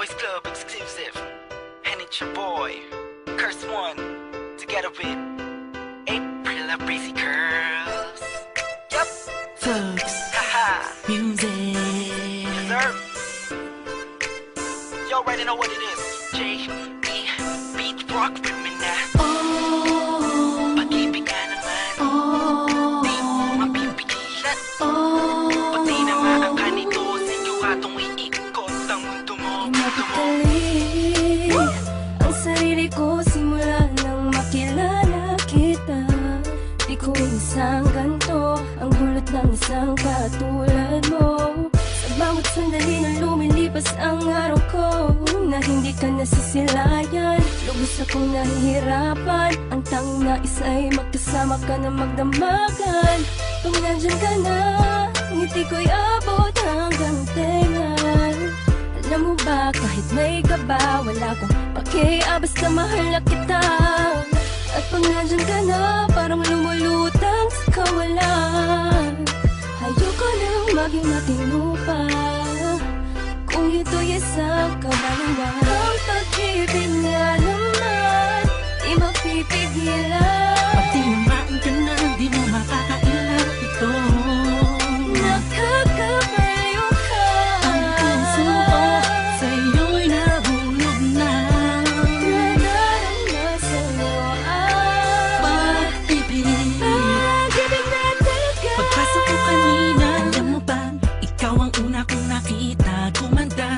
Boys Club exclusive. And it's your boy, Curse One, together with April of Breezy Curls. Yup. Thugs Haha. Music. Yes, sir. You already know what it is. J.E. Beat Rock with me now. Oh, Pag-ibig ka naman. oh, Di mo mapipigilan. oh. Pati na maangka nito. Siguradong iikot ang mundo mo. Napakali ang sarili ko simula nang makilala kita. Di ko isang ganto ang hulot ng isang katulad mo. Sa bawat sandali na lumilipas ang araw ko, na hindi ka nasisilayan, lubos akong nahihirapan. Ang tanging nais ay magkasama ka na magdamagan. Kung nandyan ka na, ngiti ko'y abot hanggang tenga. Alam mo ba, kahit may kaba, wala kong pakialam, basta mahal na kita. At pag nandyan ka na, parang lumulutang sa kawalan. Ayoko nang maging matino pa, kung ito'y isang kabaluan. Ang pag-ibig nga naman, di mapipigilan. Pati naman ka na, di mo makakailan ito. Nakakabaliw ka. Ang puso ko sa'yo'y nahulog na. Nadarama sa'yo ang Pag-ibig. pag-ibig na talaga. Pagpasok ko kanina, alam mo ba, ikaw ang una kong nakita. Kumanda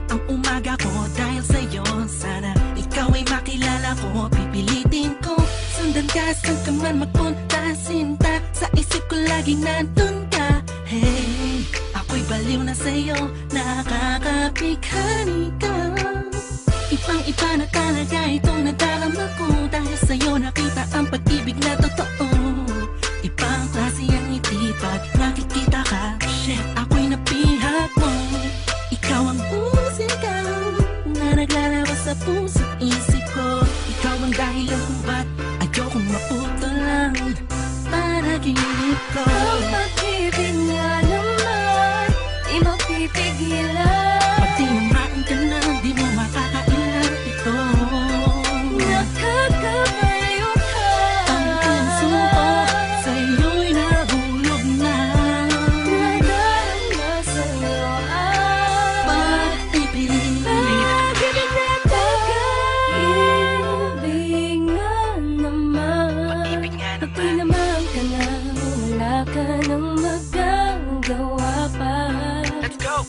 ang umaga ko dahil sa'yo. Sana ikaw ay makilala ko, pipilitin ko. Sundan ka, saan ka man magpunta, sinta. Sa isip ko laging nandun ka. Hey, ako'y baliw na sa'yo, nakakapighani ka. Ibang-iba na talaga itong nadarama ko. Dahil sa'yo nakita ang pag-ibig na totoo.